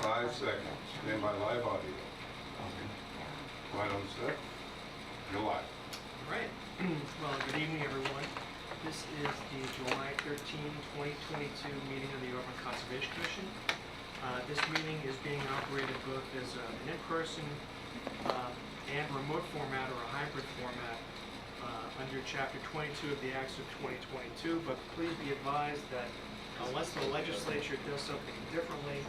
5 seconds. Stand by live audio. Right on set. You're live. All right. Well, good evening, everyone. This is the July 13, 2022 meeting of the Auburn Conservation Commission. This meeting is being operated both as an in-person and remote format or a hybrid format under Chapter 22 of the Acts of 2022. But please be advised that unless the legislature does something differently,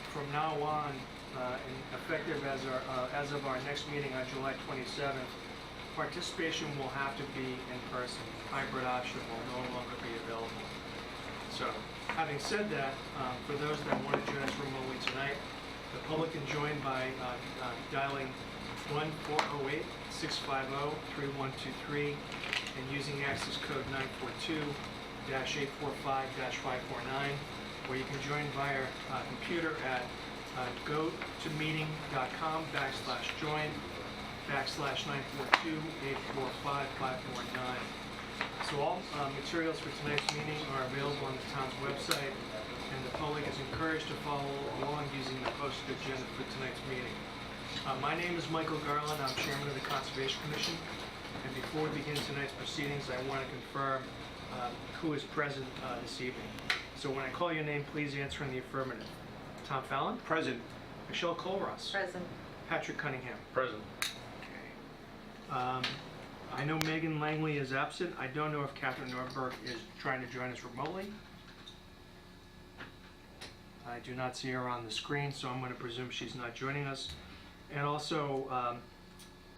from now on, and effective as of our next meeting on July 27th, participation will have to be in person. Hybrid option will no longer be available. So, having said that, for those that want to join us remotely tonight, the public can join by dialing 1-408-650-3123 and using access code 942-845-549, or you can join via computer at gotomeeting.com/join/942-845-549. So all materials for tonight's meeting are available on the town's website, and the public is encouraged to follow along using the posted agenda for tonight's meeting. My name is Michael Garland. I'm chairman of the Conservation Commission, and before we begin tonight's proceedings, I want to confirm who is present this evening. So when I call your name, please answer in the affirmative. Tom Fallon? Present. Michelle Colross? Present. Patrick Cunningham? Present. Okay. I know Megan Langley is absent. I don't know if Catherine Norberg is trying to join us remotely. I do not see her on the screen, so I'm going to presume she's not joining us. And also,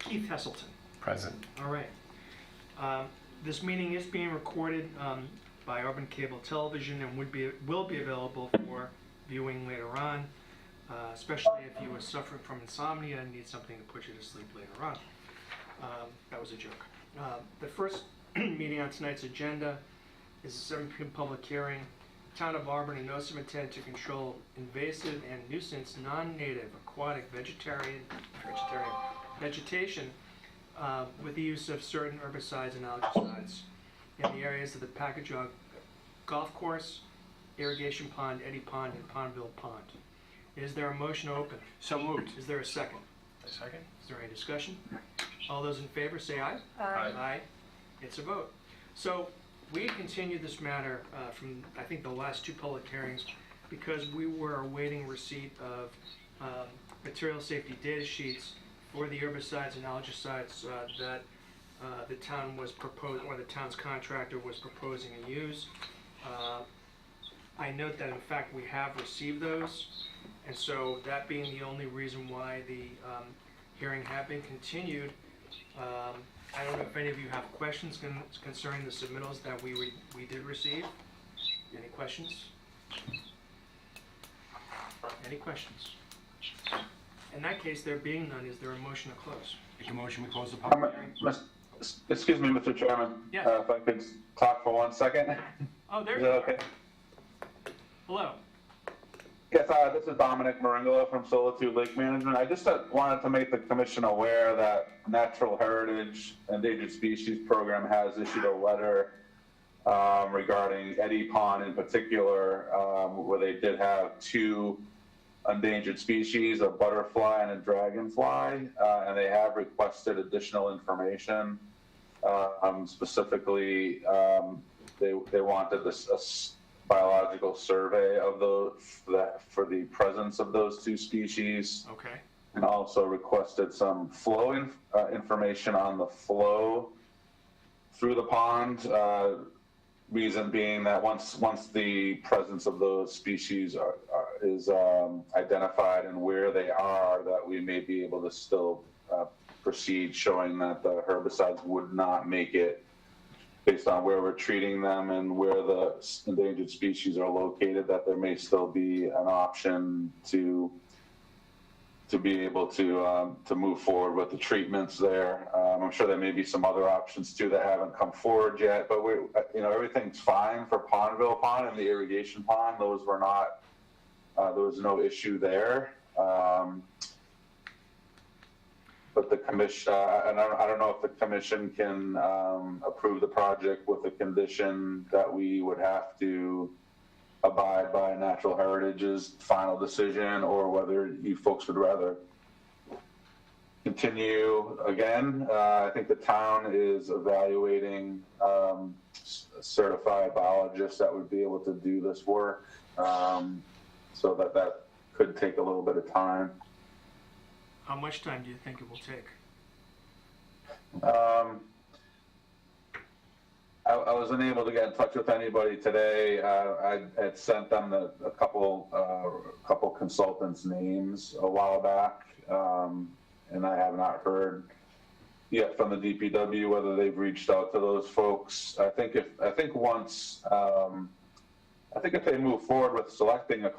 Keith Hesselton. Present. All right. This meeting is being recorded by Auburn Cable Television and will be available for viewing later on, especially if you are suffering from insomnia and need something to put you to sleep later on. That was a joke. The first meeting on tonight's agenda is a 7 p.m. public hearing. Town of Auburn and NOSIM intend to control invasive and nuisance non-native aquatic vegetation with the use of certain herbicides and algicides in the areas of the Packagug Golf Course, Irrigation Pond, Eddy Pond, and Pondville Pond. Is there a motion to open? So moved. Is there a second? A second? Is there any discussion? All those in favor say aye. Aye. Aye. It's a vote. So we continued this matter from, I think, the last 2 public hearings because we were awaiting receipt of material safety data sheets for the herbicides and algicides that the town was proposing, or the town's contractor was proposing to use. I note that in fact we have received those, and so that being the only reason why the hearing had been continued, I don't know if any of you have questions concerning the submittals that we did receive. Any questions? Any questions? In that case, there being none, is there a motion to close? Make a motion, we close the public hearing. Excuse me, Mr. Chairman. Yes. If I could talk for 1 second. Oh, there Is you that are. okay? Hello. Yes, this is Dominic Maringolo from Solitude Lake Management. I just wanted to make the commission aware that Natural Heritage Endangered Species Program has issued a letter regarding Eddy Pond in particular, where they did have 2 endangered species, a butterfly and a dragonfly, and they have requested additional information. Specifically, they wanted a biological survey of those for the presence of those 2 species, Okay. and also requested some flow information on the flow through the pond. Reason being that once the presence of those species is identified and where they are, that we may be able to still proceed, showing that the herbicides would not make it based on where we're treating them and where the endangered species are located, that there may still be an option to be able to move forward with the treatments there. I'm sure there may be some other options too that haven't come forward yet, but everything's fine for Pondville Pond and the irrigation pond. Those were not, there was no issue there. But the commission, and I don't know if the commission can approve the project with the condition that we would have to abide by Natural Heritage's final decision, or whether you folks would rather continue again. I think the town is evaluating certified biologists that would be able to do this work. So that could take a little bit of time. How much time do you think it will take? I wasn't able to get in touch with anybody today. I had sent them a couple consultants' names a while back, and I have not heard yet from the DPW whether they've reached out to those folks. I think if they move forward with selecting a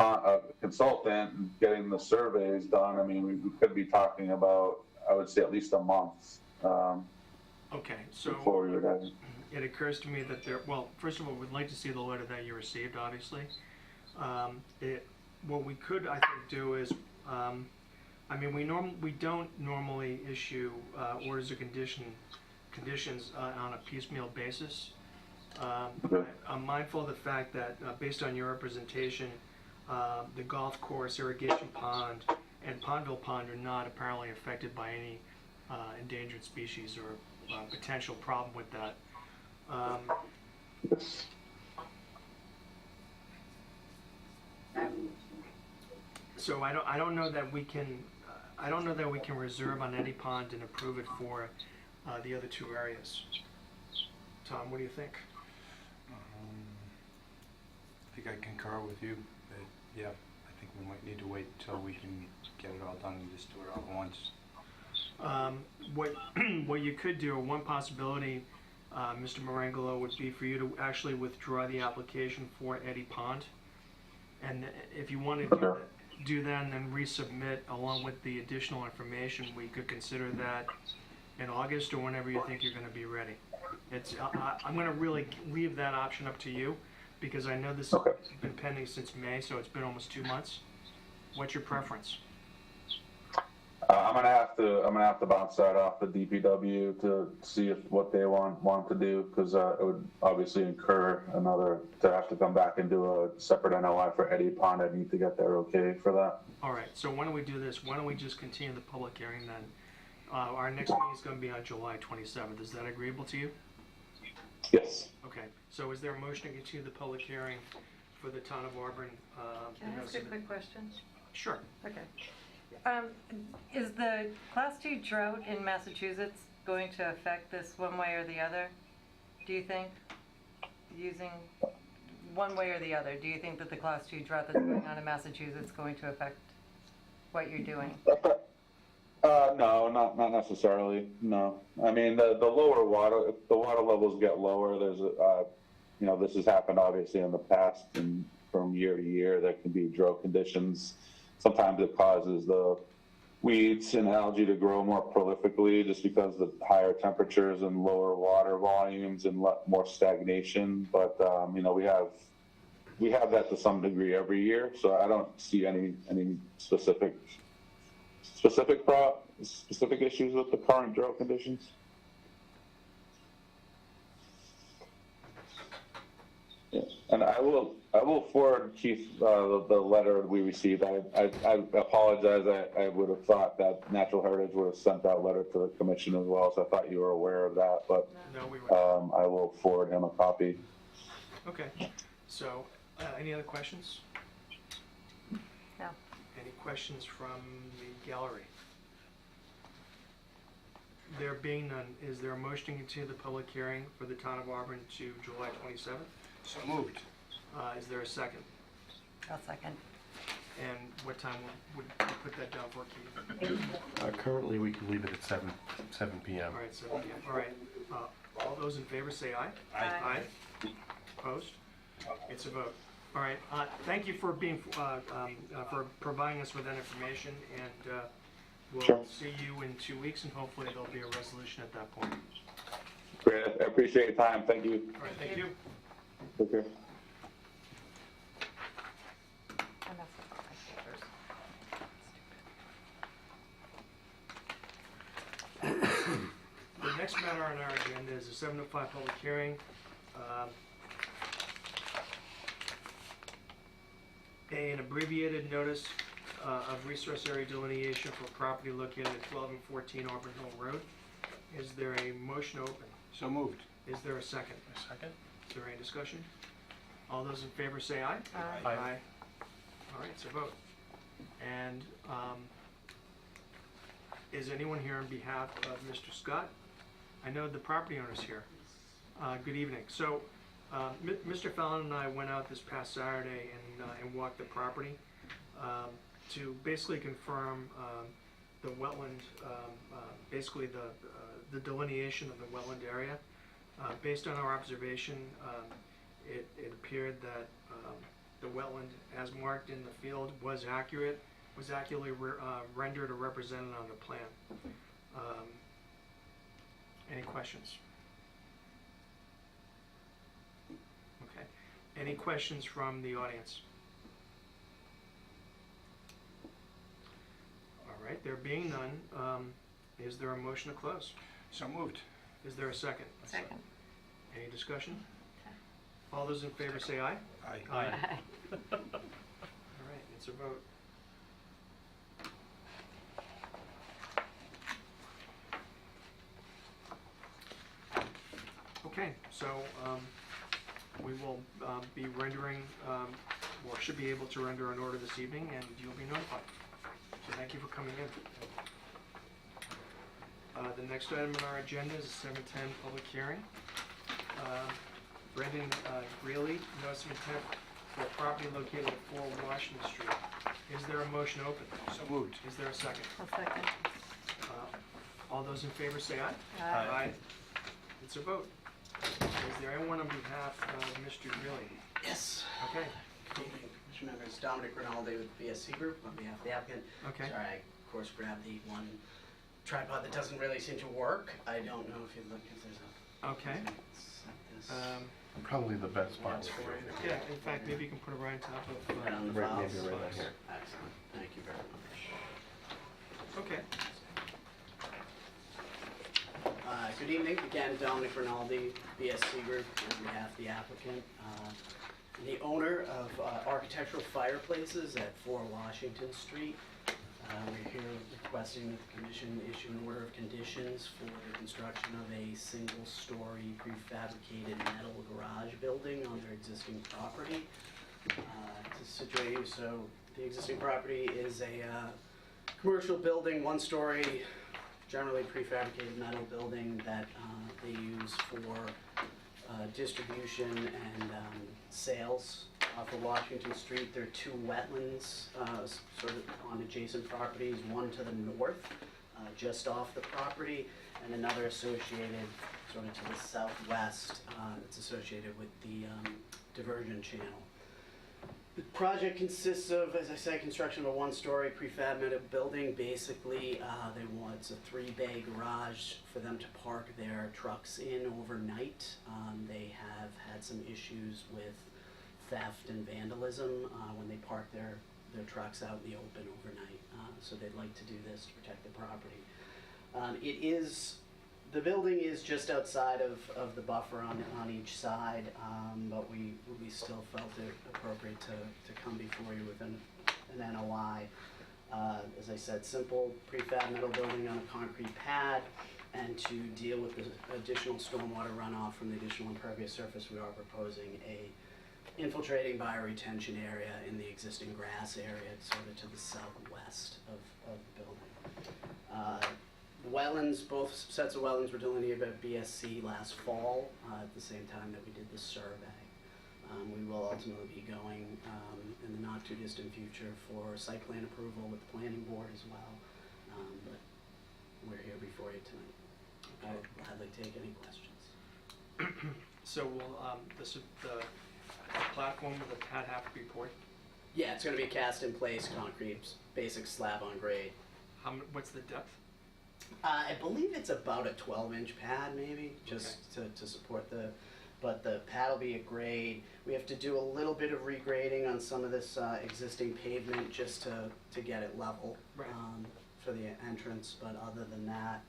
consultant and getting the surveys done, I mean, we could be talking about, I would say, at least a month. Okay, so Before we would have. it occurs to me that well, first of all, we'd like to see the letter that you received, obviously. What we could, I think, do is, I mean, we don't normally issue orders of conditions on a piecemeal basis. I'm mindful of the fact that based on your representation, the golf course, irrigation pond, and Pondville Pond are not apparently affected by any endangered species or potential problem with that. So I don't know that we can reserve on Eddy Pond and approve it for the other two areas. Tom, what do you think? I think I concur with you that, yeah, I think we might need to wait until we can get it all done and just do it all at once. What you could do, or one possibility, Mr. Marangolo, would be for you to actually withdraw the application for Eddy Pond. And if you want to do that and then resubmit along with the additional information, we could consider that in August or whenever you think you're going to be ready. I'm going to really leave that option up to you, because I know this has been pending since May, so it's been almost 2 months. What's your preference? I'm gonna have to bounce that off the DPW to see what they want to do, because it would obviously incur to have to come back and do a separate NOI for Eddy Pond. I'd need to get their okay for that. All right. So why don't we do this? Why don't we just continue the public hearing then? Our next meeting is going to be on July 27th. Is that agreeable to you? Yes. Okay. So is there a motion to continue the public hearing for the town of Auburn? Can I ask a quick question? Sure. Okay. Is the Class 2 drought in Massachusetts going to affect this one way or the other, do you think? Using one way or the other, do you think that the Class 2 drought that's going on in Massachusetts is going to affect what you're doing? No, not necessarily. No. I mean, the lower water, if the water levels get lower, there's this has happened obviously in the past, and from year to year there can be drought conditions. Sometimes it causes the weeds and algae to grow more prolifically just because of higher temperatures and lower water volumes and more stagnation. But we have that to some degree every year, so I don't see any specific issues with the current drought conditions. Yeah. And I will forward Keith the letter we received. I apologize. I would have thought that Natural Heritage would have sent that letter to the commission as well, so I thought you were aware of that. But No, we weren't. I will forward him a copy. Okay. So, any other questions? No. Any questions from the gallery? There being none, is there a motion to continue the public hearing for the town of Auburn to July 27th? So moved. Is there a second? I'll second. And what time would you put that down for, Keith? Currently, we can leave it at 7 p.m. All right, 7 p.m. All right. All those in favor say aye. Aye. Aye. Opposed? It's a vote. All right. Thank you for for providing us with that information, and we'll Sure. see you in 2 weeks, and hopefully there'll be a resolution at that point. Great. I appreciate your time. Thank you. All right. Thank you. Take care. I messed up all my papers. The next matter on our agenda is a 7:05 public hearing. an abbreviated notice of resource area delineation for property located at 12 and 14 Auburn Hill Road. Is there a motion to open? So moved. Is there a second? A second? Is there any discussion? All those in favor say aye. Aye. Aye. All right, so vote. And is anyone here on behalf of Mr. Scott? I know the property owner's here. Good evening. So, Mr. Fallon and I went out this past Saturday and walked the property to basically confirm the wetland, basically the delineation of the wetland area. Based on our observation, it appeared that the wetland, as marked in the field, was accurately rendered or represented on the plan. Any questions? Okay. Any questions from the audience? All right, there being none, is there a motion to close? So moved. Is there a second? Second. Any discussion? All those in favor say aye. Aye. Aye. All right, it's a vote. Okay, so we will be rendering, or should be able to render an order this evening, and you'll be notified. So thank you for coming in. The next item on our agenda is a 7:10 public hearing. Brendan Greeley, notice of intent for a property located at 4 Washington Street. Is there a motion to open? So moved. Is there a second? I'll second. All those in favor say aye. Aye. It's a vote. Is there anyone on behalf of Mr. Greeley? Yes. Okay, Good evening, Commission members. Dominic Rinaldi with BSC Group on behalf of the applicant. okay. Sorry, I of course grabbed the one tripod that doesn't really seem to work. I don't know if you look, if there's a... Okay. This Probably the best spot. one's for you. Yeah, in fact, maybe you can put it right on top of, Right on the Right, files. maybe right on here. Excellent. Thank you very much. okay. Good evening, again, Dominic Rinaldi, BSC Group, on behalf of the applicant. The owner of Architectural Fireplaces at 4 Washington Street. We're here requesting that the commission issue an order of conditions for the construction of a single-story prefabricated metal garage building on their existing property. To situate you, so the existing property is a commercial building, 1-story, generally prefabricated metal building that they use for distribution and sales off of Washington Street. There are 2 wetlands sort of on adjacent properties, one to the north, just off the property, and another associated sort of to the southwest that's associated with the diversion channel. The project consists of, as I said, construction of a 1-story prefab metal building. Basically, it's a 3-bay garage for them to park their trucks in overnight. They have had some issues with theft and vandalism when they park their trucks out in the open overnight. So they'd like to do this to protect the property. The building is just outside of the buffer on each side, but we still felt it appropriate to come before you with an NOI. As I said, simple prefab metal building on a concrete pad, and to deal with the additional stormwater runoff from the additional impervious surface, we are proposing a infiltrating bioretention area in the existing grass area, sort of to the southwest of the building. The wetlands, both sets of wetlands were delineated by BSC last fall, at the same time that we did the survey. We will ultimately be going in the not too distant future for site plan approval with the planning board as well. But we're here before you tonight. I will gladly take any questions. So will the platform with the pad have to be poured? Yeah, it's going to be cast in place concrete, basic slab on grade. What's the depth? I believe it's about a 12-inch pad, maybe, just to support but the pad will be at grade. We have to do a little bit of regrading on some of this existing pavement just to get it level Right. For the entrance, but other than that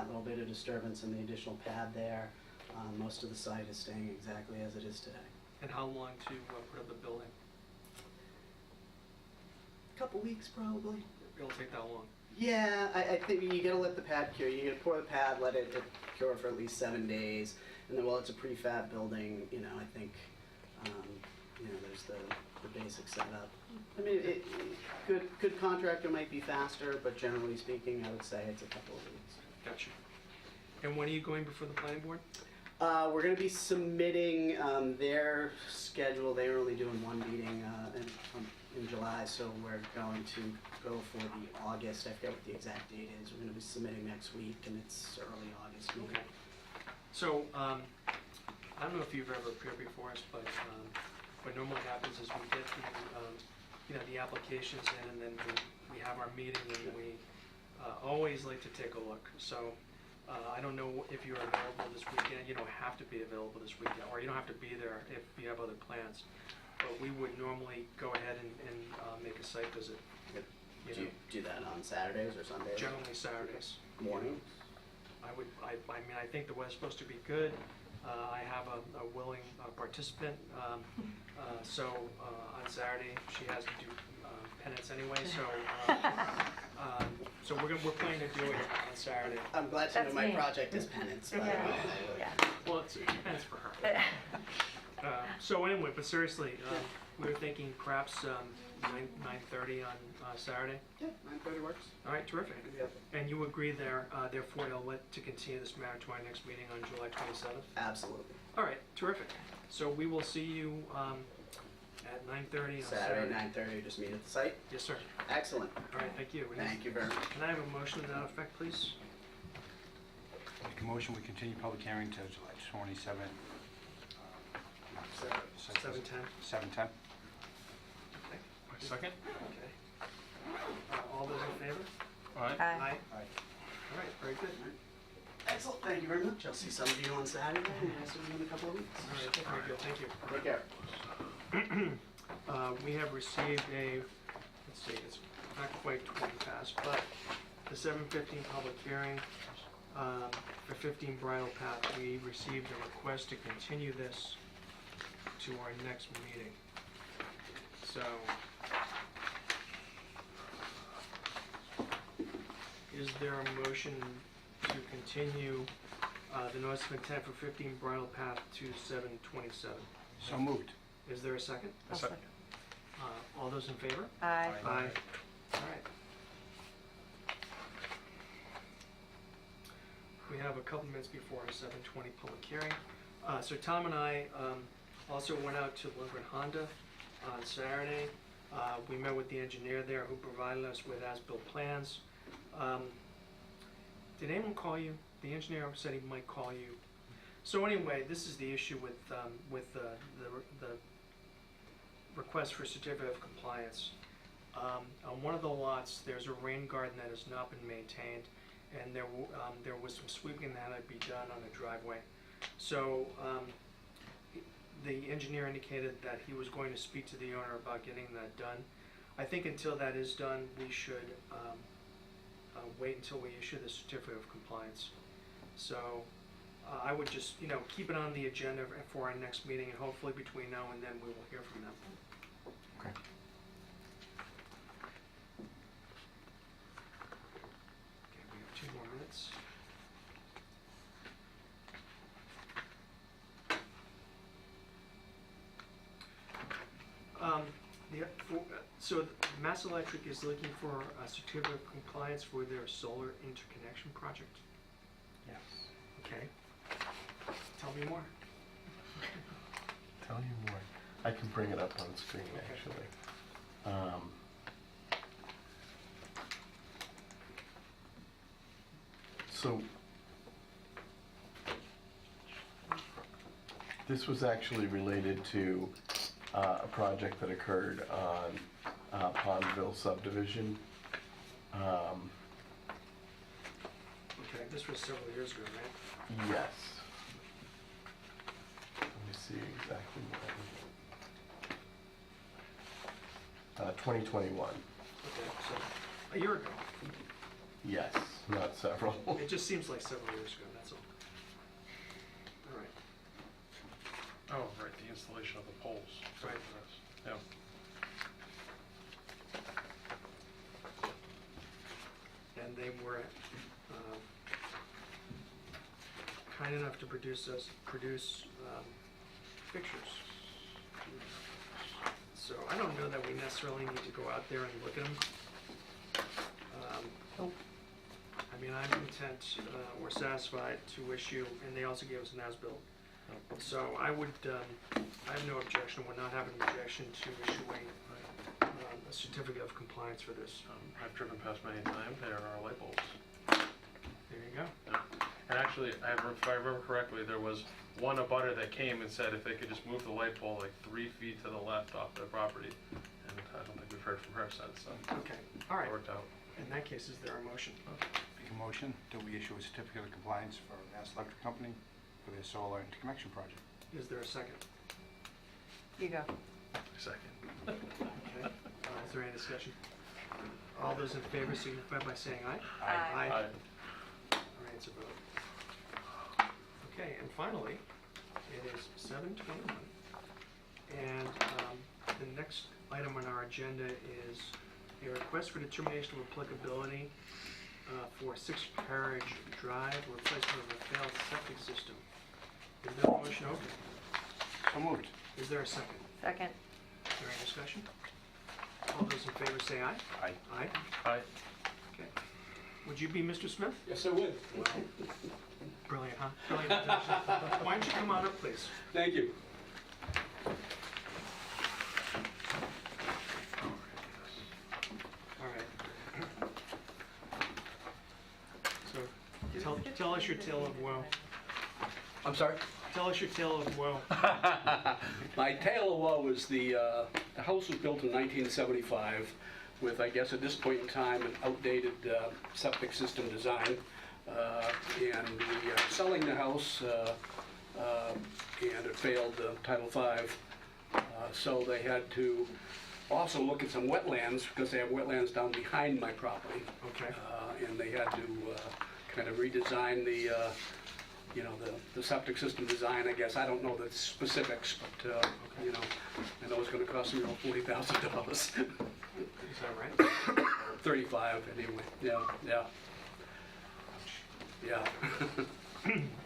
little bit of disturbance in the additional pad there, most of the site is staying exactly as it is today. And how long to put up the building? couple weeks probably. It'll take that long. Yeah, I think you gotta let the pad cure. You gotta pour the pad, let it cure for at least 7 days, and then while it's a prefab building, I think, there's the basic setup. I mean, good contractor might be faster, but generally speaking, I would say it's a couple of weeks. Gotcha. And when are you going before the planning board? We're going to be submitting their schedule. They are only doing one meeting in July, so we're going to go for the August. I forget what the exact date is. We're going to be submitting next week, and it's early August meeting. Okay. So, I don't know if you've ever appeared before us, but what normally happens is we get the applications in, and then we have our meeting, and we always like to take a look. So, I don't know if you're available this weekend. You don't have to be available this weekend, or you don't have to be there if you have other plans. But we would normally go ahead and make a site visit. Do you do that on Saturdays or Sundays? Generally Saturdays. Morning? I mean, I think the weather's supposed to be good. I have a willing participant, so on Saturday, she has to do penance anyway, so we're planning to do it on Saturday. I'm glad to know That's my me. project is penance, by the Yeah. way. Yeah. Well, it's penance for her. So anyway, but seriously, we were thinking perhaps 9:30 on Saturday. Yeah, 9:30 works. All right, terrific. Yep. And you agree there, therefore, to continue this matter to our next meeting on July 27th? Absolutely. All right, terrific. So we will see you at 9:30 on Saturday, Saturday. 9:30, just meet at the site. Yes, sir. Excellent. All right, thank you. Thank you very much. Can I have a motion to that effect, please? Make a motion, we continue public hearing to July 27th. 7:10. 7:10. Okay. Second? Okay. All those in favor? Aye. Aye. All right, very good. Excellent. Thank you very much. I'll see some of you on Saturday, and I'll see you in a couple of weeks. All right, very good, thank you. Take care. We have received let's see, it's not quite 20 past, but the 7:15 public hearing for 15 Bridle Path, we received a request to continue this to our next meeting. So, is there a motion to continue the notice of intent for 15 Bridle Path to 7/27? So moved. Is there a second? I'll second. All those in favor? Aye. Aye. All right. We have a couple minutes before our 7:20 public hearing. So Tom and I also went out to Lindgren Honda on Saturday. We met with the engineer there who provided us with as-built plans. Did anyone call you? The engineer said he might call you. So anyway, this is the issue with the request for certificate of compliance. On one of the lots, there's a rain garden that has not been maintained, and there was some sweeping that had to be done on the driveway. So the engineer indicated that he was going to speak to the owner about getting that done. I think until that is done, we should wait until we issue the certificate of compliance. So I would just, keep it on the agenda for our next meeting, and hopefully between now and then we will hear from them. Okay. Okay, we have 2 more minutes. So Mass Electric is looking for a certificate of compliance for their solar interconnection project. Yes. Okay. Tell me more. Tell you more. I can bring it up on screen, Okay. actually. So this was actually related to a project that occurred on Pondville subdivision. Okay, this was several years ago, right? Yes. Let me see exactly what. 2021. Okay, so a year ago. Yes, not several. It just seems like several years ago, that's all. All right. Oh, right, the installation of the poles. Right. Yeah. and they were kind enough to produce pictures. So I don't know that we necessarily need to go out there and look at them. I mean, I'm content or satisfied to issue, and they also gave us an as-built. So I would, I have no objection, we're not having an objection to issuing a certificate of compliance for this. I've driven past many times, there are light bulbs. There you go. And actually, if I remember correctly, there was one abutter that came and said if they could just move the light pole like 3 feet to the left off their property. And I don't think we've heard from her since, so Okay, all right. it worked out. In that case, is there a motion? Make a motion that we issue a certificate of compliance for Mass Electric Company for their solar interconnection project. Is there a second? You go. Second. Okay. Is there any discussion? All those in favor signify by saying aye. Aye. All right, it's a vote. Okay, and finally, it is 7:21. And the next item on our agenda is a request for determination of applicability for 6 Carriage Drive, replacement of a failed septic system. Is there a motion open? So moved. Is there a second? Second. Is there any discussion? All those in favor say aye. Aye. Aye. Aye. Okay. Would you be Mr. Smith? Yes, I would. Well, brilliant, huh? Brilliant. Why don't you come on up, please? Thank you. All right. So, tell us your tale of woe. I'm sorry? Tell us your tale of woe. My tale of woe is the house was built in 1975 with, I guess at this point in time, an outdated septic system design. And we are selling the house and it failed Title V. So they had to also look at some wetlands because they have wetlands down behind my property. Okay. And they had to kind of redesign the the septic system design, I guess. I don't know the specifics, but, I know it's gonna cost me around $40,000. Is that right? 35 anyway, yeah.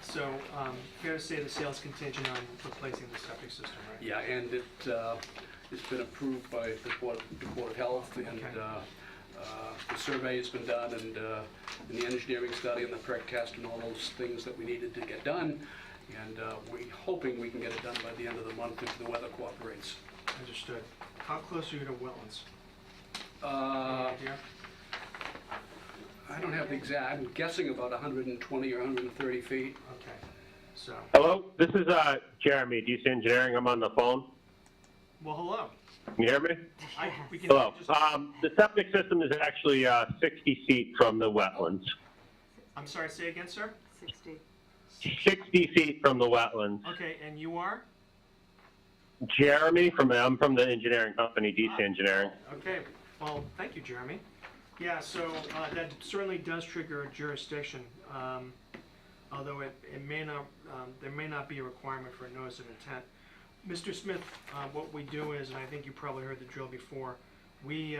So, fair to say the sale's contingent on replacing the septic system, right? Yeah, and it's been approved by the Board of Health, and Okay. The survey has been done, and the engineering study and the perk test and all those things that we needed to get done. And we're hoping we can get it done by the end of the month if the weather cooperates. Understood. How close are you to wetlands? Uh, Any idea? I don't have the exact, I'm guessing about 120 or 130 feet. Okay, so, Hello, this is Jeremy, DC Engineering. I'm on the phone. well, hello. Can you hear me? We can Hello. just, The septic system is actually 60 feet from the wetlands. I'm sorry, say again, sir? 60. 60 feet from the wetlands. Okay, and you are? Jeremy, I'm from the engineering company, DC Engineering. Okay, well, thank you, Jeremy. Yeah, so that certainly does trigger jurisdiction, although it may not, there may not be a requirement for a notice of intent. Mr. Smith, what we do is, and I think you probably heard the drill before, we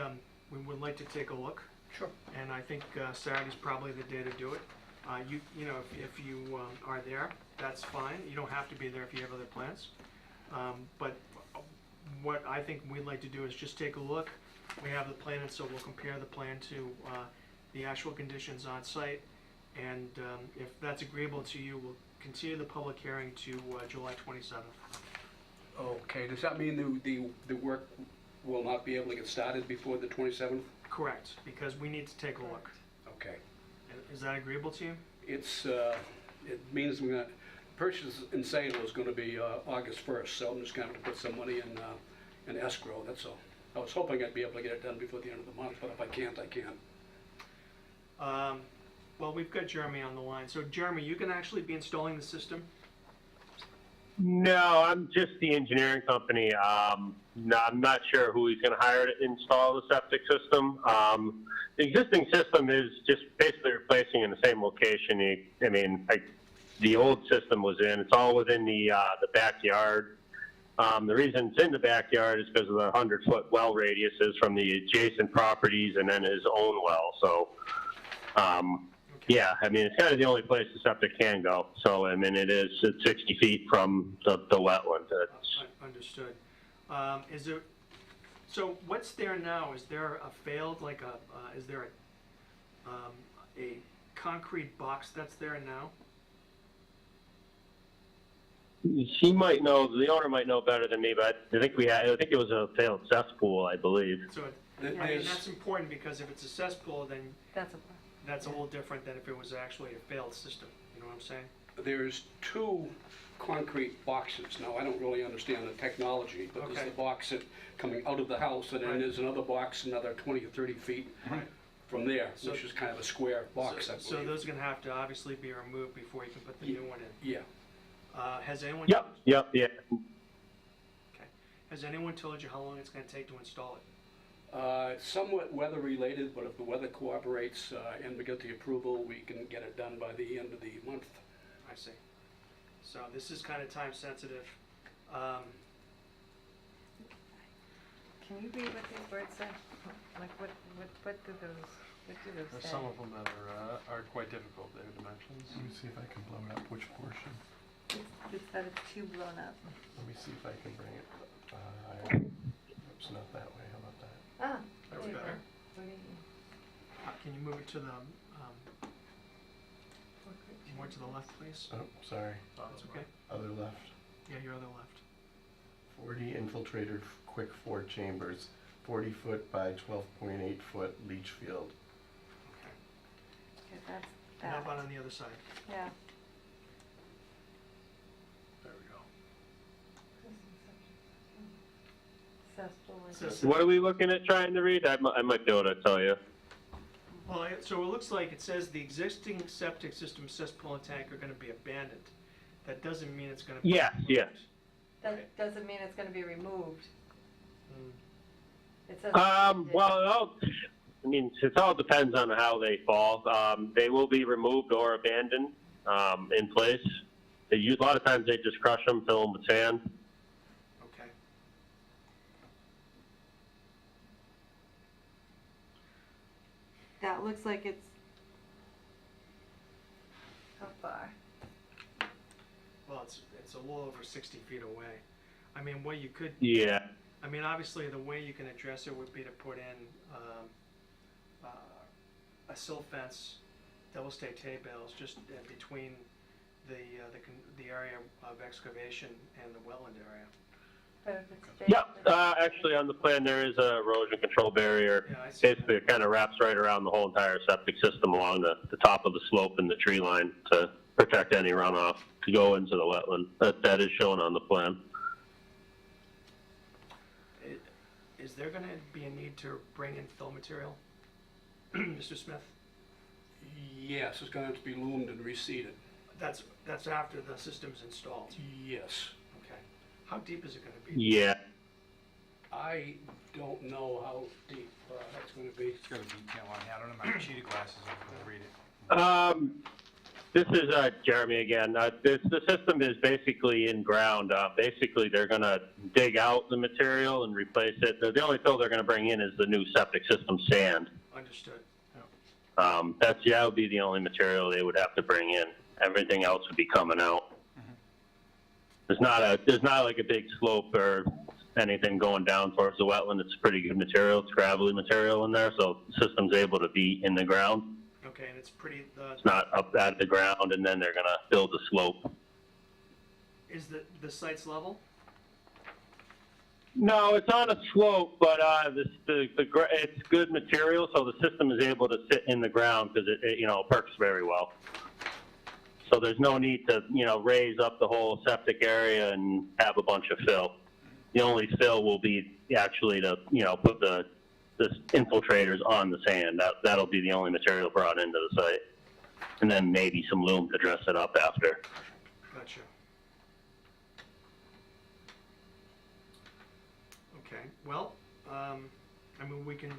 would like to take a look. Sure. And I think Saturday's probably the day to do it. You know, if you are there, that's fine. You don't have to be there if you have other plans. But what I think we'd like to do is just take a look. We have the plan, and so we'll compare the plan to the actual conditions on site. And if that's agreeable to you, we'll continue the public hearing to July 27th. Okay, does that mean the work will not be able to get started before the 27th? Correct, because we need to take a look. Okay. Is that agreeable to you? It's, it means we're gonna, purchase and sale is gonna be August 1st, so I'm just gonna have to put some money in escrow, that's all. I was hoping I'd be able to get it done before the end of the month, but if I can't, I can't. Well, we've got Jeremy on the line. So Jeremy, you can actually be installing the system? No, I'm just the engineering company. No, I'm not sure who he's going to hire to install the septic system. The existing system is just basically replacing in the same location. The old system was in. It's all within the backyard. The reason it's in the backyard is because of the 100-foot well radiuses from the adjacent properties and then his own well. So Yeah, I mean, it's kind of the only place the septic can go. So, I mean, it's 60 feet from the wetland. Understood. Is there, so what's there now? Is there a failed, like is there a concrete box that's there now? She might know, the owner might know better than me, but I think I think it was a failed cesspool, I believe. So, I mean, There's- that's important because if it's a cesspool, then That's a, that's a little different than if it was actually a failed system. You know what I'm saying? There's two concrete boxes. Now, I don't really understand the technology, but there's Okay. the box that coming out of the house, and then Right. there's another box, another 20 or 30 feet from there, So- which is kind of a square box, I So believe. those are gonna have to obviously be removed before you can put the new one in. Yeah. Has anyone? Yeah. Okay. Has anyone told you how long it's gonna take to install it? Somewhat weather-related, but if the weather cooperates and we get the approval, we can get it done by the end of the month. I see. So this is kind of time sensitive. can you read what these words say? Like, what do those There's say? some of them that are quite difficult, their dimensions. Let me see if I can blow it up. Which portion? It's that it's too blown up. Let me see if I can bring it higher. Oops, not that way. How about that? Ah, That's there you go. better. What do you- Can you move it to the, more to the left, please? Oh, sorry. That's okay. Other left. Yeah, your other left. 40 infiltrator quick 4 chambers, 40 foot by 12.8 foot leach field. Okay. Okay, that's And how that. about on the other side? Yeah. There we go. Cesspool is- Says- What are we looking at trying to read? I might be able to tell you. Well, so it looks like it says the existing septic system cesspool and tank are gonna be abandoned. That doesn't mean it's gonna be. Yes, removed. yes. That doesn't mean it's gonna be removed. Hmm. It says. Well, I mean, it all depends on how they fall. They will be removed or abandoned in place. A lot of times they just crush them, fill them with sand. Okay. That looks like it's. How far? Well, it's a little over 60 feet away. I mean, what you could, Yeah. I mean, obviously, the way you can address it would be to put in a silt fence, double stacked hay bales, just between the area of excavation and the wetland area. But if it's Yep. Actually, on the plan there is a erosion control barrier. Yeah, I see. Basically, it kind of wraps right around the whole entire septic system along the top of the slope and the tree line to protect any runoff to go into the wetland. That is shown on the plan. Is there gonna be a need to bring in fill material, Mr. Smith? Yes, it's going to have to be loomed and reseeded. That's after the system's installed. Yes. Okay. How deep is it gonna be? Yeah. I don't know how deep that's going to be. It's got a detail on it. I don't have my sheet of glasses. I'll read it. This is Jeremy again. The system is basically in ground. Basically, they're going to dig out the material and replace it. The only fill they're going to bring in is the new septic system sand. Understood. That would be the only material they would have to bring in. Everything else would be coming out. There's not like a big slope or anything going down towards the wetland. It's pretty good material. It's gravelly material in there, so the system's able to be in the ground. Okay, and it's pretty, It's not up out of the ground, and then they're going to build the slope. is the site's level? No, it's on a slope, but it's good material, so the system is able to sit in the ground because it perks very well. So there's no need to raise up the whole septic area and have a bunch of fill. The only fill will be actually to put the infiltrators on the sand. That'll be the only material brought into the site, and then maybe some loam to dress it up after. Gotcha. Okay, well, I mean, we can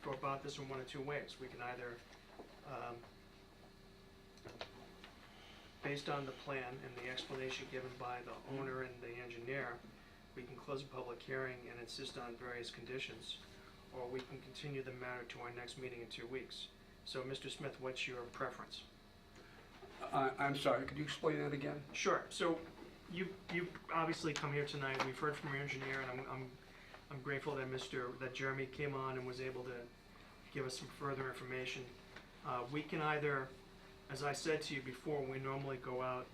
go about this in one of two ways. We can either, based on the plan and the explanation given by the owner and the engineer, we can close a public hearing and insist on various conditions, or we can continue the matter to our next meeting in 2 weeks. So, Mr. Smith, what's your preference? I'm sorry, could you explain that again? Sure. So, you obviously come here tonight. We've heard from your engineer, and I'm grateful that Jeremy came on and was able to give us some further information. We can either, as I said to you before, we normally go out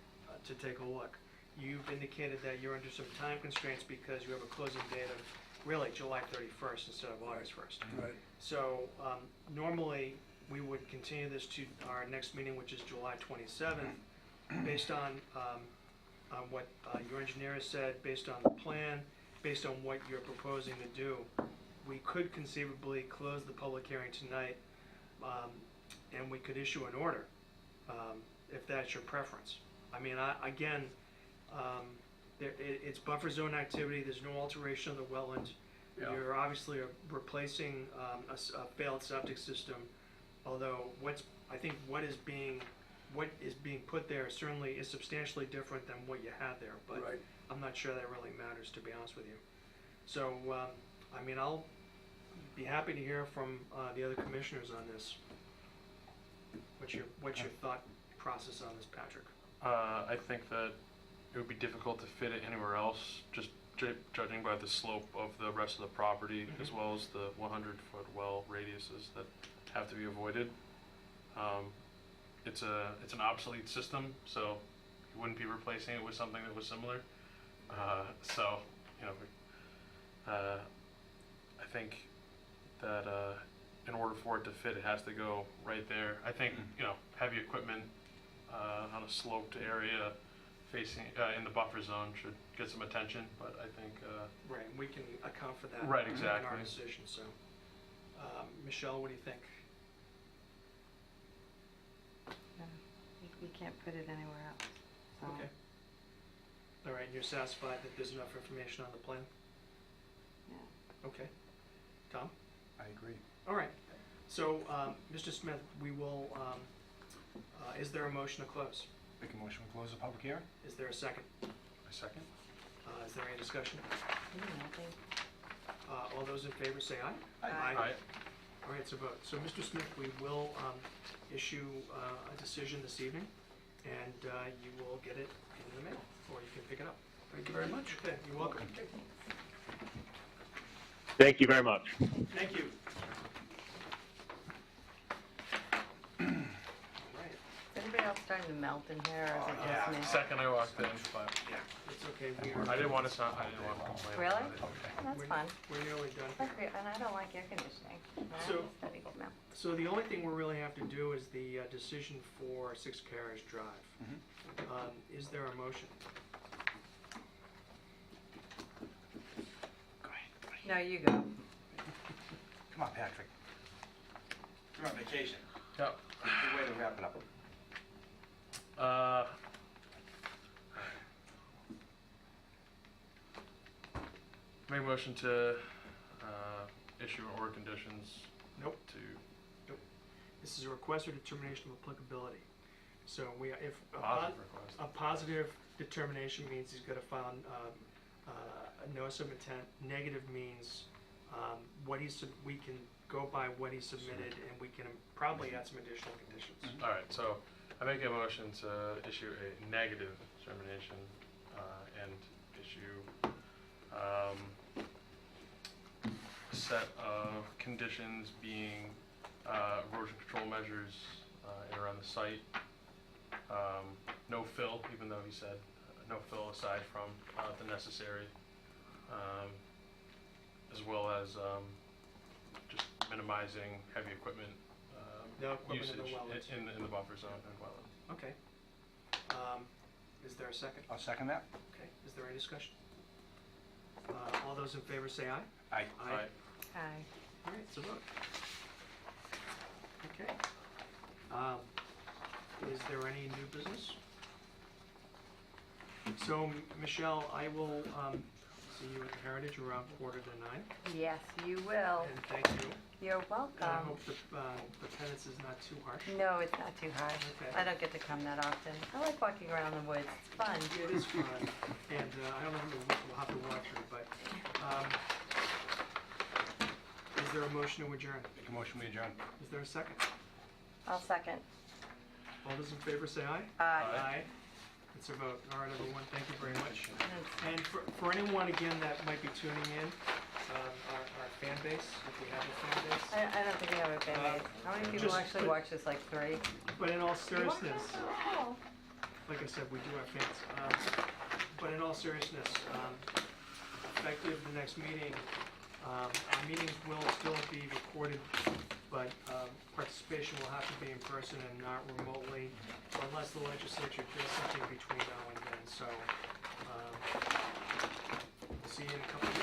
to take a look. You've indicated that you're under some time constraints because you have a closing date of really July 31st instead of August 1st. Right. So normally, we would continue this to our next meeting, which is July 27th, based on what your engineer has said, based on the plan, based on what you're proposing to do. We could conceivably close the public hearing tonight, and we could issue an order, if that's your preference. I mean, it's buffer zone activity, there's no alteration of the wetlands. Yeah. You're obviously replacing a failed septic system, although I think what is being put there certainly is substantially different than what you had there, but Right. I'm not sure that really matters, to be honest with you. So, I mean, I'll be happy to hear from the other commissioners on this. What's your thought process on this, Patrick? I think that it would be difficult to fit it anywhere else, just judging by the slope of the rest of the property, as well as the 100-foot well radiuses that have to be avoided. It's an obsolete system, so you wouldn't be replacing it with something that was similar. So, you know, I think that in order for it to fit, it has to go right there. I think, you know, heavy equipment on a sloped area facing in the buffer zone should get some attention, but I think Right, we can account for that Right, in exactly. our decision, so. Michelle, what do you think? Yeah, we can't put it anywhere else, so. Okay. All right, and you're satisfied that there's enough information on the plan? Yeah. Okay. Tom? I agree. All right. So, Mr. Smith, we will, is there a motion to close? Make a motion to close the public hearing? Is there a second? a second. Is there any discussion? Nothing. All those in favor say aye. Aye. All right, so vote. So, Mr. Smith, we will issue a decision this evening, and you will get it in the mail, or you can pick it up. Thank you very much. Okay, you're welcome. Thank you very much. Thank you. All right. Is anybody else starting to melt in here, or is it just me? Second I walked in, but It's okay, I didn't want to complain Really? about it. That's we're, fun. we're nearly done. That's great, and I don't like air conditioning. I So- like study smell. So the only thing we really have to do is the decision for 6 Carriage Drive. Is there a motion? Go ahead. No, you go. Come on, Patrick. You're on vacation. Yep. Good way to wrap it up. Make a motion to issue order conditions Nope. to, This is a request for determination of applicability. So if Positive request. a positive determination means he's got to file a notice of intent. Negative means we can go by what he submitted, and we can probably add some additional conditions. all right, so I make a motion to issue a negative determination and issue a set of conditions being erosion control measures in around the site. No fill, even though he said no fill aside from the necessary, as well as just minimizing heavy equipment No equipment in the usage wetlands. in the buffer zone and wetlands. Okay. Is there a second? I'll second that. Okay, is there any discussion? All those in favor say aye. Aye. Aye. Hi. All right, so vote. Okay. Is there any new business? So, Michelle, I will see you at the Heritage around 8:45, Yes, you will. and thank you. You're And I welcome. hope the penance is not too harsh. No, it's not too hard. Okay. I don't get to come that often. I like walking around the woods. It's fun. It is fun, and I don't know how we'll have to walk through, but is there a motion to adjourn? Make a motion, we adjourn. Is there a second? I'll second. All those in favor say aye. Aye. It's a vote. All right, everyone, thank you very much. And for anyone, again, that might be tuning in, our fan base, if we have a fan base. I don't think we have a fan base. How many people Just- actually watch this, like 3? But in all seriousness, like I said, we do have fans. But in all seriousness, effective the next meeting, our meetings will still be recorded, but participation will have to be in person and not remotely, unless the legislature does something between now and then. So we'll see you in a couple